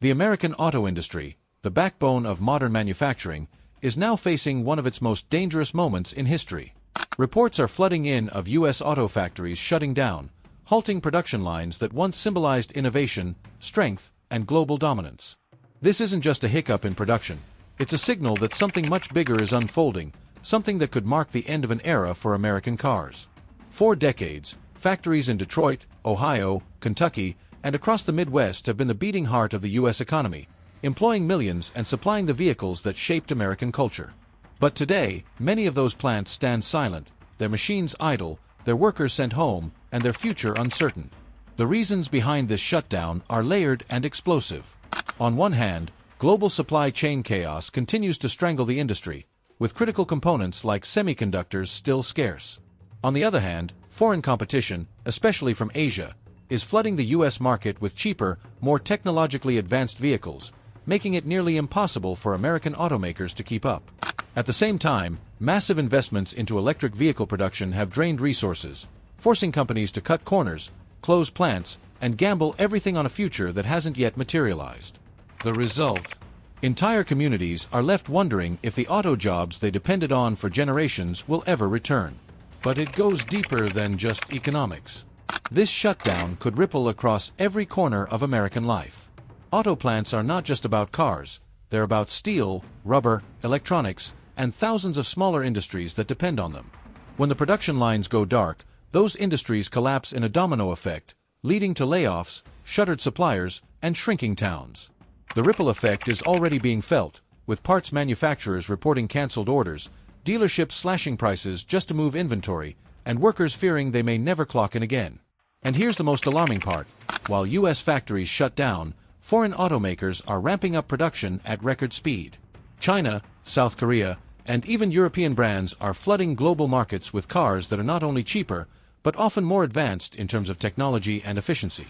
The American auto industry, the backbone of modern manufacturing, is now facing one of its most dangerous moments in history. Reports are flooding in of U.S. auto factories shutting down, halting production lines that once symbolized innovation, strength, and global dominance. This isn't just a hiccup in production. It's a signal that something much bigger is unfolding, something that could mark the end of an era for American cars. For decades, factories in Detroit, Ohio, Kentucky, and across the Midwest have been the beating heart of the U.S. economy, employing millions and supplying the vehicles that shaped American culture. But today, many of those plants stand silent, their machines idle, their workers sent home, and their future uncertain. The reasons behind this shutdown are layered and explosive. On one hand, global supply chain chaos continues to strangle the industry, with critical components like semiconductors still scarce. On the other hand, foreign competition, especially from Asia, is flooding the U.S. market with cheaper, more technologically advanced vehicles, making it nearly impossible for American automakers to keep up. At the same time, massive investments into electric vehicle production have drained resources, forcing companies to cut corners, close plants, and gamble everything on a future that hasn't yet materialized. The result? Entire communities are left wondering if the auto jobs they depended on for generations will ever return. But it goes deeper than just economics. This shutdown could ripple across every corner of American life. Auto plants are not just about cars, they're about steel, rubber, electronics, and thousands of smaller industries that depend on them. When the production lines go dark, those industries collapse in a domino effect, leading to layoffs, shuttered suppliers, and shrinking towns. The ripple effect is already being felt, with parts manufacturers reporting canceled orders, dealerships slashing prices just to move inventory, and workers fearing they may never clock in again. And here's the most alarming part. While U.S. factories shut down, foreign automakers are ramping up production at record speed. China, South Korea, and even European brands are flooding global markets with cars that are not only cheaper, but often more advanced in terms of technology and efficiency.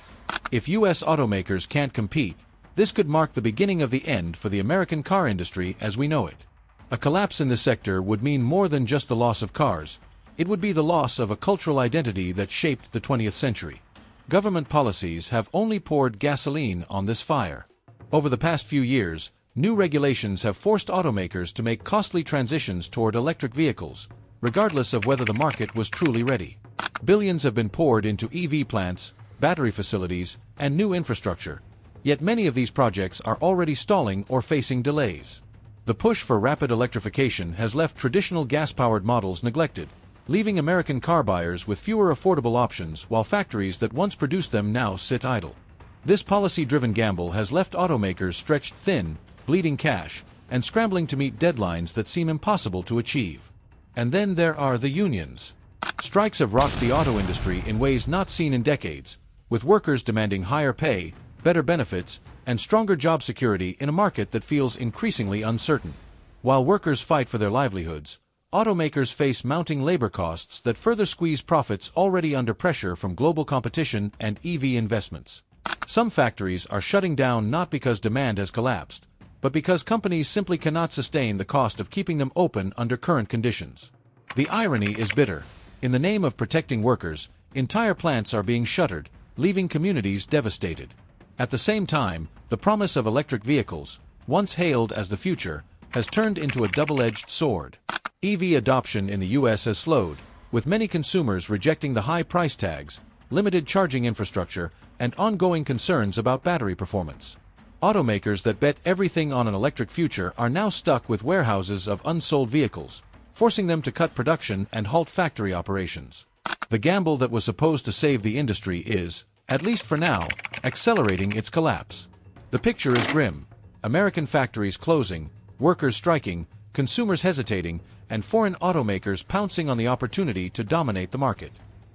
If U.S. automakers can't compete, this could mark the beginning of the end for the American car industry as we know it. A collapse in the sector would mean more than just the loss of cars. It would be the loss of a cultural identity that shaped the 20th century. Government policies have only poured gasoline on this fire. Over the past few years, new regulations have forced automakers to make costly transitions toward electric vehicles, regardless of whether the market was truly ready. Billions have been poured into EV plants, battery facilities, and new infrastructure, yet many of these projects are already stalling or facing delays. The push for rapid electrification has left traditional gas-powered models neglected, leaving American car buyers with fewer affordable options while factories that once produced them now sit idle. This policy-driven gamble has left automakers stretched thin, bleeding cash, and scrambling to meet deadlines that seem impossible to achieve. And then there are the unions. Strikes have rocked the auto industry in ways not seen in decades, with workers demanding higher pay, better benefits, and stronger job security in a market that feels increasingly uncertain. While workers fight for their livelihoods, automakers face mounting labor costs that further squeeze profits already under pressure from global competition and EV investments. Some factories are shutting down not because demand has collapsed, but because companies simply cannot sustain the cost of keeping them open under current conditions. The irony is bitter. In the name of protecting workers, entire plants are being shuttered, leaving communities devastated. At the same time, the promise of electric vehicles, once hailed as the future, has turned into a double-edged sword. EV adoption in the U.S. has slowed, with many consumers rejecting the high price tags, limited charging infrastructure, and ongoing concerns about battery performance. Automakers that bet everything on an electric future are now stuck with warehouses of unsold vehicles, forcing them to cut production and halt factory operations. The gamble that was supposed to save the industry is, at least for now, accelerating its collapse. The picture is grim. American factories closing, workers striking, consumers hesitating, and foreign automakers pouncing on the opportunity to dominate the market.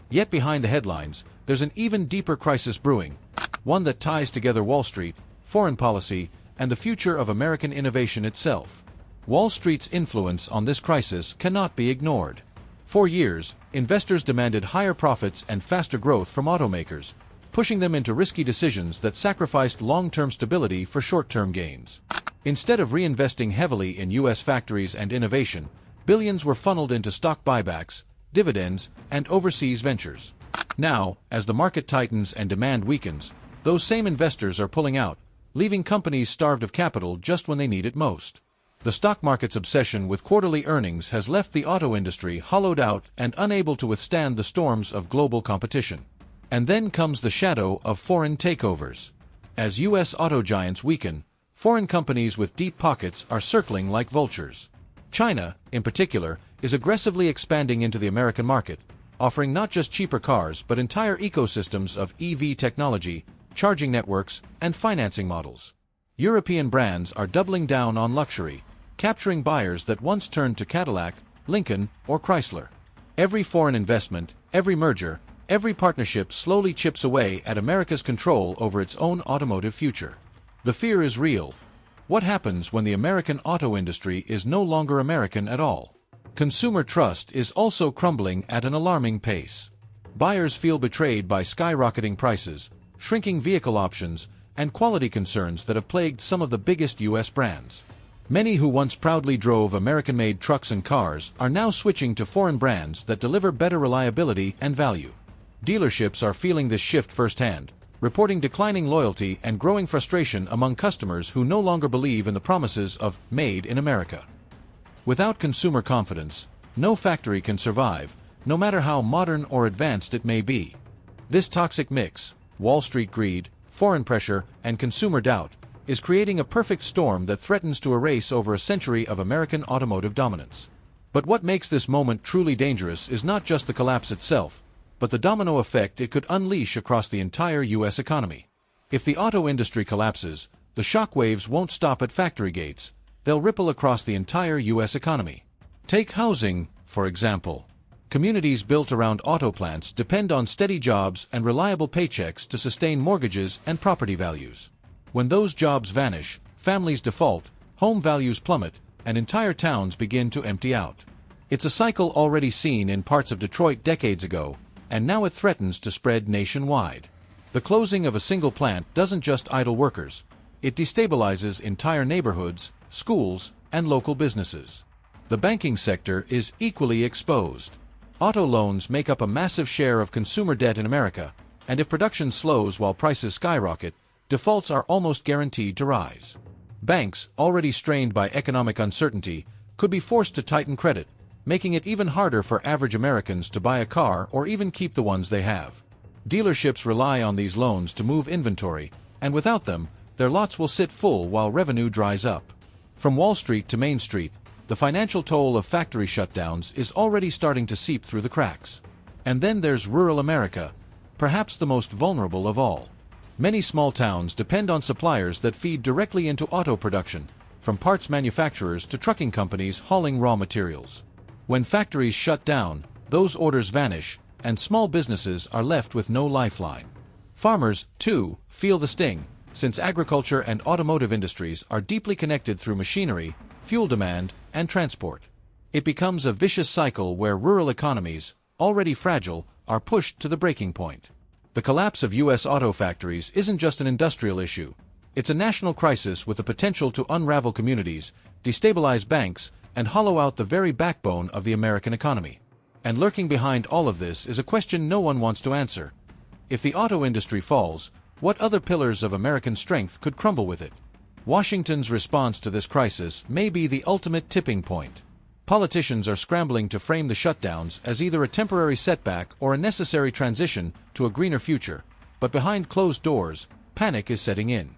Yet behind the headlines, there's an even deeper crisis brewing, one that ties together Wall Street, foreign policy, and the future of American innovation itself. Wall Street's influence on this crisis cannot be ignored. For years, investors demanded higher profits and faster growth from automakers, pushing them into risky decisions that sacrificed long-term stability for short-term gains. Instead of reinvesting heavily in U.S. factories and innovation, billions were funneled into stock buybacks, dividends, and overseas ventures. Now, as the market tightens and demand weakens, those same investors are pulling out, leaving companies starved of capital just when they need it most. The stock market's obsession with quarterly earnings has left the auto industry hollowed out and unable to withstand the storms of global competition. And then comes the shadow of foreign takeovers. As U.S. auto giants weaken, foreign companies with deep pockets are circling like vultures. China, in particular, is aggressively expanding into the American market, offering not just cheaper cars but entire ecosystems of EV technology, charging networks, and financing models. European brands are doubling down on luxury, capturing buyers that once turned to Cadillac, Lincoln, or Chrysler. Every foreign investment, every merger, every partnership slowly chips away at America's control over its own automotive future. The fear is real. What happens when the American auto industry is no longer American at all? Consumer trust is also crumbling at an alarming pace. Buyers feel betrayed by skyrocketing prices, shrinking vehicle options, and quality concerns that have plagued some of the biggest U.S. brands. Many who once proudly drove American-made trucks and cars are now switching to foreign brands that deliver better reliability and value. Dealerships are feeling this shift firsthand, reporting declining loyalty and growing frustration among customers who no longer believe in the promises of "Made in America." Without consumer confidence, no factory can survive, no matter how modern or advanced it may be. This toxic mix, Wall Street greed, foreign pressure, and consumer doubt, is creating a perfect storm that threatens to erase over a century of American automotive dominance. But what makes this moment truly dangerous is not just the collapse itself, but the domino effect it could unleash across the entire U.S. economy. If the auto industry collapses, the shockwaves won't stop at factory gates, they'll ripple across the entire U.S. economy. Take housing, for example. Communities built around auto plants depend on steady jobs and reliable paychecks to sustain mortgages and property values. When those jobs vanish, families default, home values plummet, and entire towns begin to empty out. It's a cycle already seen in parts of Detroit decades ago, and now it threatens to spread nationwide. The closing of a single plant doesn't just idle workers, it destabilizes entire neighborhoods, schools, and local businesses. The banking sector is equally exposed. Auto loans make up a massive share of consumer debt in America, and if production slows while prices skyrocket, defaults are almost guaranteed to rise. Banks, already strained by economic uncertainty, could be forced to tighten credit, making it even harder for average Americans to buy a car or even keep the ones they have. Dealerships rely on these loans to move inventory, and without them, their lots will sit full while revenue dries up. From Wall Street to Main Street, the financial toll of factory shutdowns is already starting to seep through the cracks. And then there's rural America, perhaps the most vulnerable of all. Many small towns depend on suppliers that feed directly into auto production, from parts manufacturers to trucking companies hauling raw materials. When factories shut down, those orders vanish, and small businesses are left with no lifeline. Farmers, too, feel the sting, since agriculture and automotive industries are deeply connected through machinery, fuel demand, and transport. It becomes a vicious cycle where rural economies, already fragile, are pushed to the breaking point. The collapse of U.S. auto factories isn't just an industrial issue. It's a national crisis with the potential to unravel communities, destabilize banks, and hollow out the very backbone of the American economy. And lurking behind all of this is a question no one wants to answer. If the auto industry falls, what other pillars of American strength could crumble with it? Washington's response to this crisis may be the ultimate tipping point. Politicians are scrambling to frame the shutdowns as either a temporary setback or a necessary transition to a greener future, but behind closed doors, panic is setting in.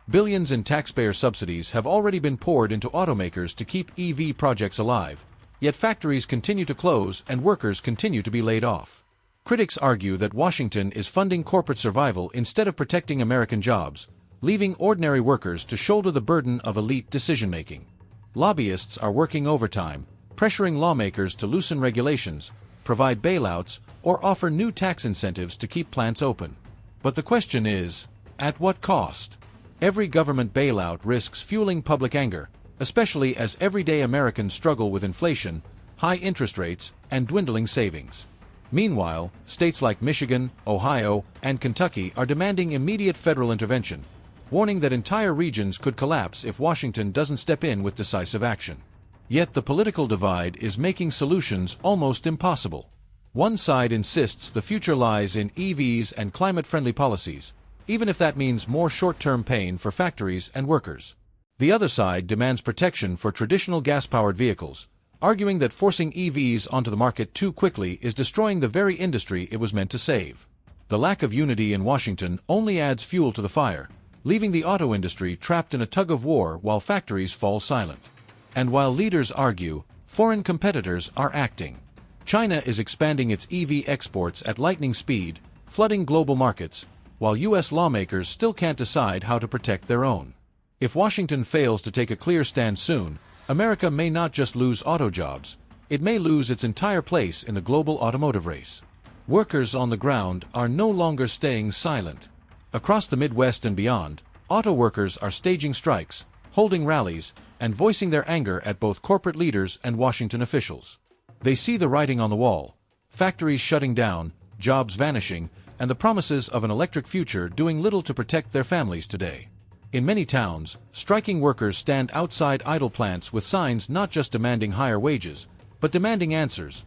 Billions in taxpayer subsidies have already been poured into automakers to keep EV projects alive, yet factories continue to close and workers continue to be laid off. Critics argue that Washington is funding corporate survival instead of protecting American jobs, leaving ordinary workers to shoulder the burden of elite decision-making. Lobbyists are working overtime, pressuring lawmakers to loosen regulations, provide bailouts, or offer new tax incentives to keep plants open. But the question is, at what cost? Every government bailout risks fueling public anger, especially as everyday Americans struggle with inflation, high interest rates, and dwindling savings. Meanwhile, states like Michigan, Ohio, and Kentucky are demanding immediate federal intervention, warning that entire regions could collapse if Washington doesn't step in with decisive action. Yet the political divide is making solutions almost impossible. One side insists the future lies in EVs and climate-friendly policies, even if that means more short-term pain for factories and workers. The other side demands protection for traditional gas-powered vehicles, arguing that forcing EVs onto the market too quickly is destroying the very industry it was meant to save. The lack of unity in Washington only adds fuel to the fire, leaving the auto industry trapped in a tug-of-war while factories fall silent. And while leaders argue, foreign competitors are acting. China is expanding its EV exports at lightning speed, flooding global markets, while U.S. lawmakers still can't decide how to protect their own. If Washington fails to take a clear stand soon, America may not just lose auto jobs, it may lose its entire place in the global automotive race. Workers on the ground are no longer staying silent. Across the Midwest and beyond, auto workers are staging strikes, holding rallies, and voicing their anger at both corporate leaders and Washington officials. They see the writing on the wall: factories shutting down, jobs vanishing, and the promises of an electric future doing little to protect their families today. In many towns, striking workers stand outside idle plants with signs not just demanding higher wages, but demanding answers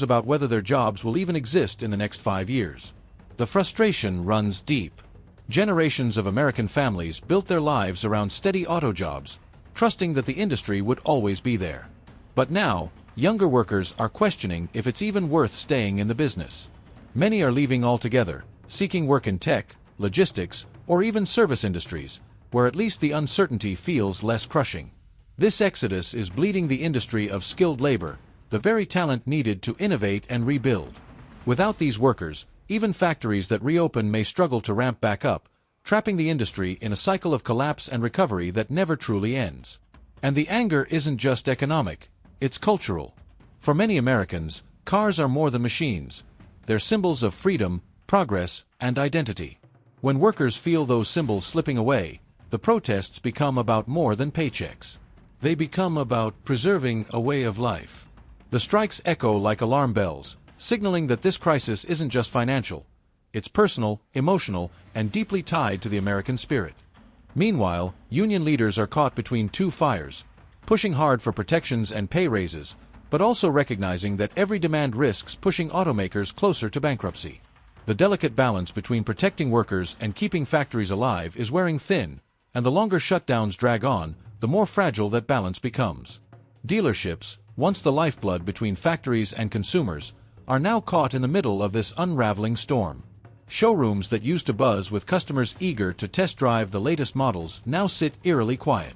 about whether their jobs will even exist in the next 5 years. The frustration runs deep. Generations of American families built their lives around steady auto jobs, trusting that the industry would always be there. But now, younger workers are questioning if it's even worth staying in the business. Many are leaving altogether, seeking work in tech, logistics, or even service industries, where at least the uncertainty feels less crushing. This exodus is bleeding the industry of skilled labor, the very talent needed to innovate and rebuild. Without these workers, even factories that reopen may struggle to ramp back up, trapping the industry in a cycle of collapse and recovery that never truly ends. And the anger isn't just economic, it's cultural. For many Americans, cars are more than machines. They're symbols of freedom, progress, and identity. When workers feel those symbols slipping away, the protests become about more than paychecks. They become about preserving a way of life. The strikes echo like alarm bells, signaling that this crisis isn't just financial. It's personal, emotional, and deeply tied to the American spirit. Meanwhile, union leaders are caught between two fires, pushing hard for protections and pay raises, but also recognizing that every demand risks pushing automakers closer to bankruptcy. The delicate balance between protecting workers and keeping factories alive is wearing thin, and the longer shutdowns drag on, the more fragile that balance becomes. Dealerships, once the lifeblood between factories and consumers, are now caught in the middle of this unraveling storm. Showrooms that used to buzz with customers eager to test drive the latest models now sit eerily quiet.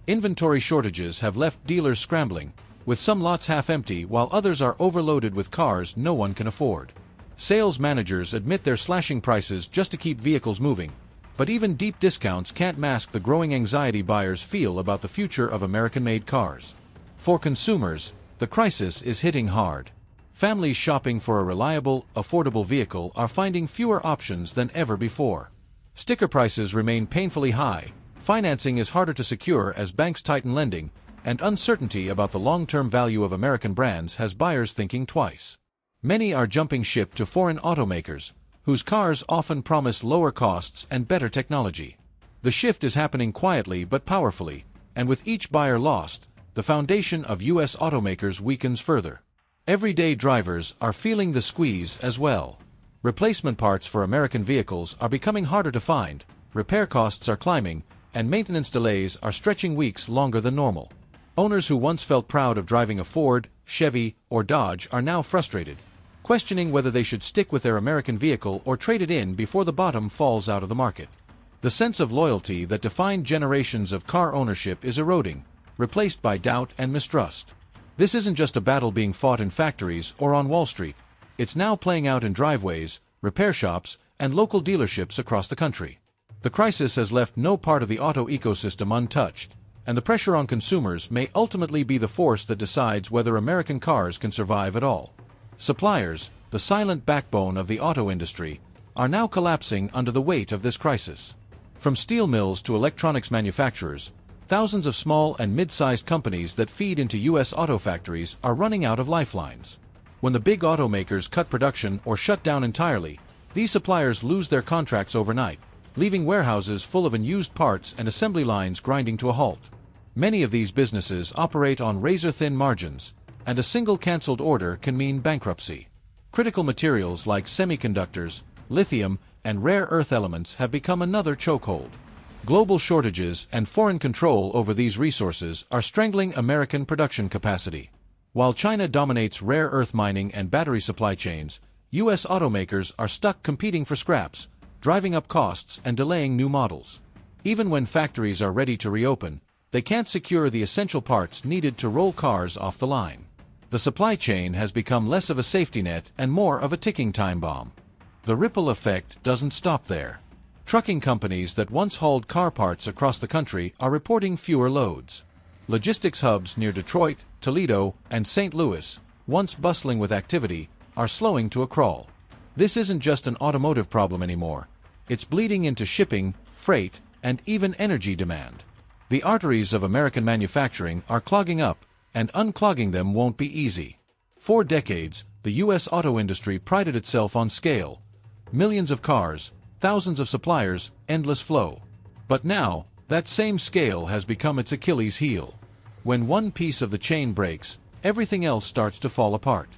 Inventory shortages have left dealers scrambling, with some lots half empty while others are overloaded with cars no one can afford. Sales managers admit they're slashing prices just to keep vehicles moving, but even deep discounts can't mask the growing anxiety buyers feel about the future of American-made cars. For consumers, the crisis is hitting hard. Families shopping for a reliable, affordable vehicle are finding fewer options than ever before. Sticker prices remain painfully high, financing is harder to secure as banks tighten lending, and uncertainty about the long-term value of American brands has buyers thinking twice. Many are jumping ship to foreign automakers, whose cars often promise lower costs and better technology. The shift is happening quietly but powerfully, and with each buyer lost, the foundation of U.S. automakers weakens further. Everyday drivers are feeling the squeeze as well. Replacement parts for American vehicles are becoming harder to find, repair costs are climbing, and maintenance delays are stretching weeks longer than normal. Owners who once felt proud of driving a Ford, Chevy, or Dodge are now frustrated, questioning whether they should stick with their American vehicle or trade it in before the bottom falls out of the market. The sense of loyalty that defined generations of car ownership is eroding, replaced by doubt and mistrust. This isn't just a battle being fought in factories or on Wall Street. It's now playing out in driveways, repair shops, and local dealerships across the country. The crisis has left no part of the auto ecosystem untouched, and the pressure on consumers may ultimately be the force that decides whether American cars can survive at all. Suppliers, the silent backbone of the auto industry, are now collapsing under the weight of this crisis. From steel mills to electronics manufacturers, thousands of small and mid-sized companies that feed into U.S. auto factories are running out of lifelines. When the big automakers cut production or shut down entirely, these suppliers lose their contracts overnight, leaving warehouses full of unused parts and assembly lines grinding to a halt. Many of these businesses operate on razor-thin margins, and a single canceled order can mean bankruptcy. Critical materials like semiconductors, lithium, and rare earth elements have become another chokehold. Global shortages and foreign control over these resources are strangling American production capacity. While China dominates rare earth mining and battery supply chains, U.S. automakers are stuck competing for scraps, driving up costs and delaying new models. Even when factories are ready to reopen, they can't secure the essential parts needed to roll cars off the line. The supply chain has become less of a safety net and more of a ticking time bomb. The ripple effect doesn't stop there. Trucking companies that once hauled car parts across the country are reporting fewer loads. Logistics hubs near Detroit, Toledo, and St. Louis, once bustling with activity, are slowing to a crawl. This isn't just an automotive problem anymore. It's bleeding into shipping, freight, and even energy demand. The arteries of American manufacturing are clogging up, and unclogging them won't be easy. For decades, the U.S. auto industry prided itself on scale. Millions of cars, thousands of suppliers, endless flow. But now, that same scale has become its Achilles heel. When one piece of the chain breaks, everything else starts to fall apart.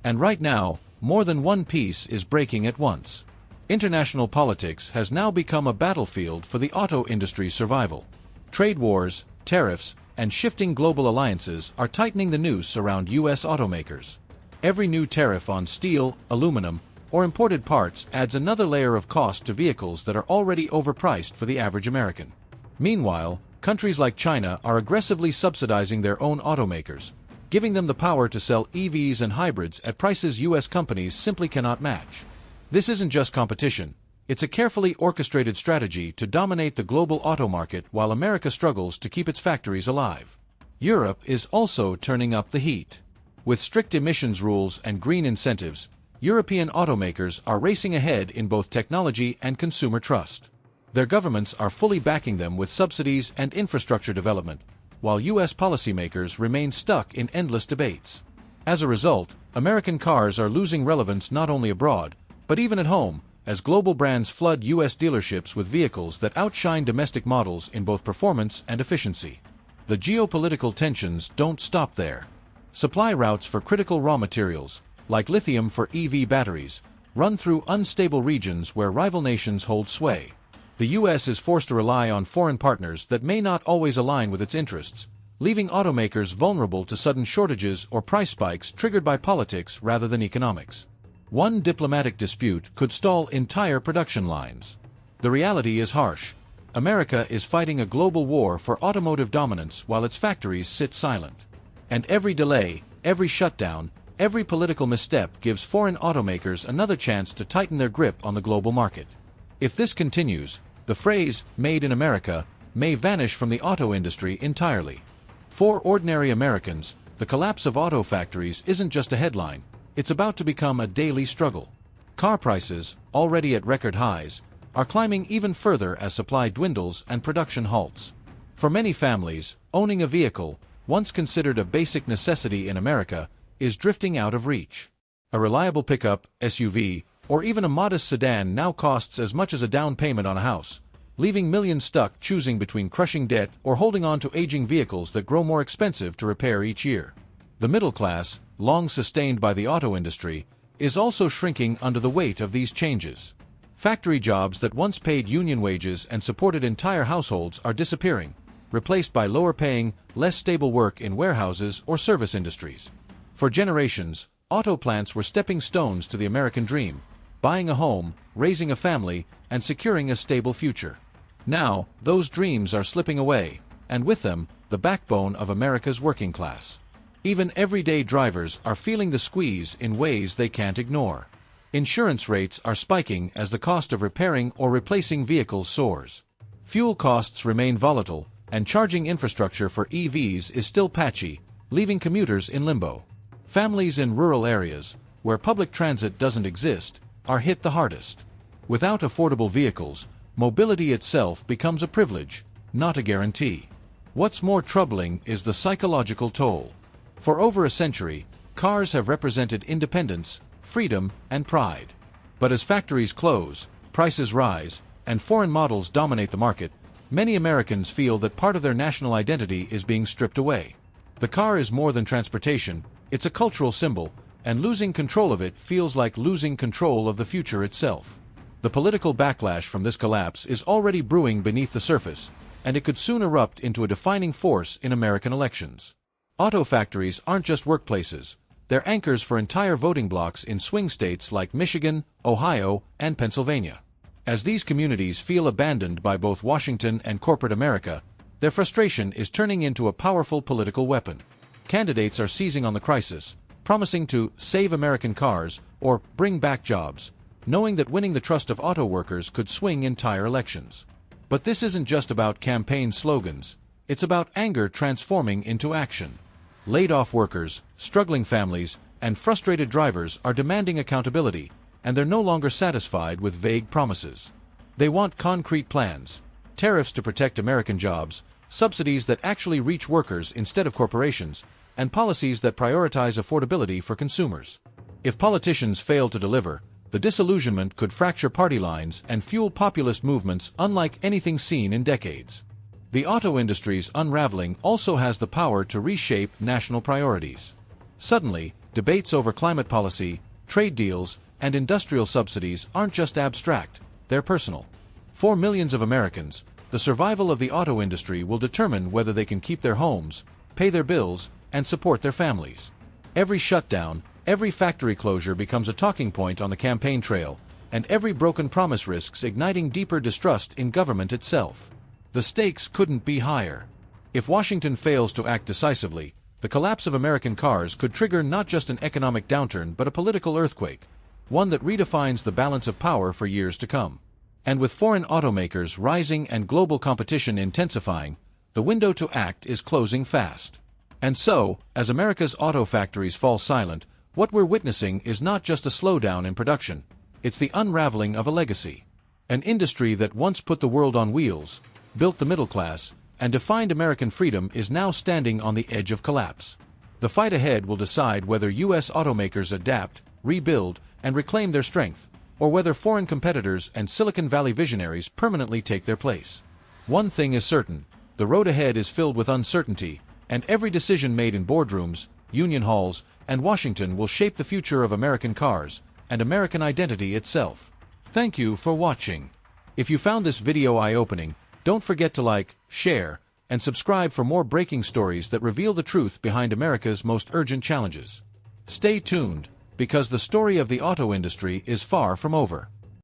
And right now, more than one piece is breaking at once. International politics has now become a battlefield for the auto industry's survival. Trade wars, tariffs, and shifting global alliances are tightening the noose around U.S. automakers. Every new tariff on steel, aluminum, or imported parts adds another layer of cost to vehicles that are already overpriced for the average American. Meanwhile, countries like China are aggressively subsidizing their own automakers, giving them the power to sell EVs and hybrids at prices U.S. companies simply cannot match. This isn't just competition. It's a carefully orchestrated strategy to dominate the global auto market while America struggles to keep its factories alive. Europe is also turning up the heat. With strict emissions rules and green incentives, European automakers are racing ahead in both technology and consumer trust. Their governments are fully backing them with subsidies and infrastructure development, while U.S. policymakers remain stuck in endless debates. As a result, American cars are losing relevance not only abroad, but even at home, as global brands flood U.S. dealerships with vehicles that outshine domestic models in both performance and efficiency. The geopolitical tensions don't stop there. Supply routes for critical raw materials, like lithium for EV batteries, run through unstable regions where rival nations hold sway. The U.S. is forced to rely on foreign partners that may not always align with its interests, leaving automakers vulnerable to sudden shortages or price spikes triggered by politics rather than economics. One diplomatic dispute could stall entire production lines. The reality is harsh. America is fighting a global war for automotive dominance while its factories sit silent. And every delay, every shutdown, every political misstep gives foreign automakers another chance to tighten their grip on the global market. If this continues, the phrase, "Made in America," may vanish from the auto industry entirely. For ordinary Americans, the collapse of auto factories isn't just a headline. It's about to become a daily struggle. Car prices, already at record highs, are climbing even further as supply dwindles and production halts. For many families, owning a vehicle, once considered a basic necessity in America, is drifting out of reach. A reliable pickup, SUV, or even a modest sedan now costs as much as a down payment on a house, leaving millions stuck choosing between crushing debt or holding on to aging vehicles that grow more expensive to repair each year. The middle class, long sustained by the auto industry, is also shrinking under the weight of these changes. Factory jobs that once paid union wages and supported entire households are disappearing, replaced by lower-paying, less stable work in warehouses or service industries. For generations, auto plants were stepping stones to the American dream, buying a home, raising a family, and securing a stable future. Now, those dreams are slipping away, and with them, the backbone of America's working class. Even everyday drivers are feeling the squeeze in ways they can't ignore. Insurance rates are spiking as the cost of repairing or replacing vehicles soars. Fuel costs remain volatile, and charging infrastructure for EVs is still patchy, leaving commuters in limbo. Families in rural areas, where public transit doesn't exist, are hit the hardest. Without affordable vehicles, mobility itself becomes a privilege, not a guarantee. What's more troubling is the psychological toll. For over a century, cars have represented independence, freedom, and pride. But as factories close, prices rise, and foreign models dominate the market, many Americans feel that part of their national identity is being stripped away. The car is more than transportation, it's a cultural symbol, and losing control of it feels like losing control of the future itself. The political backlash from this collapse is already brewing beneath the surface, and it could soon erupt into a defining force in American elections. Auto factories aren't just workplaces, they're anchors for entire voting blocks in swing states like Michigan, Ohio, and Pennsylvania. As these communities feel abandoned by both Washington and corporate America, their frustration is turning into a powerful political weapon. Candidates are seizing on the crisis, promising to save American cars or bring back jobs, knowing that winning the trust of auto workers could swing entire elections. But this isn't just about campaign slogans, it's about anger transforming into action. Laid-off workers, struggling families, and frustrated drivers are demanding accountability, and they're no longer satisfied with vague promises. They want concrete plans, tariffs to protect American jobs, subsidies that actually reach workers instead of corporations, and policies that prioritize affordability for consumers. If politicians fail to deliver, the disillusionment could fracture party lines and fuel populist movements unlike anything seen in decades. The auto industry's unraveling also has the power to reshape national priorities. Suddenly, debates over climate policy, trade deals, and industrial subsidies aren't just abstract, they're personal. For millions of Americans, the survival of the auto industry will determine whether they can keep their homes, pay their bills, and support their families. Every shutdown, every factory closure becomes a talking point on the campaign trail, and every broken promise risks igniting deeper distrust in government itself. The stakes couldn't be higher. If Washington fails to act decisively, the collapse of American cars could trigger not just an economic downturn but a political earthquake, one that redefines the balance of power for years to come. And with foreign automakers rising and global competition intensifying, the window to act is closing fast. And so, as America's auto factories fall silent, what we're witnessing is not just a slowdown in production, it's the unraveling of a legacy. An industry that once put the world on wheels, built the middle class, and defined American freedom is now standing on the edge of collapse. The fight ahead will decide whether U.S. automakers adapt, rebuild, and reclaim their strength, or whether foreign competitors and Silicon Valley visionaries permanently take their place. One thing is certain, the road ahead is filled with uncertainty, and every decision made in boardrooms, union halls, and Washington will shape the future of American cars and American identity itself. Thank you for watching. If you found this video eye-opening, don't forget to like, share, and subscribe for more breaking stories that reveal the truth behind America's most urgent challenges. Stay tuned, because the story of the auto industry is far from over.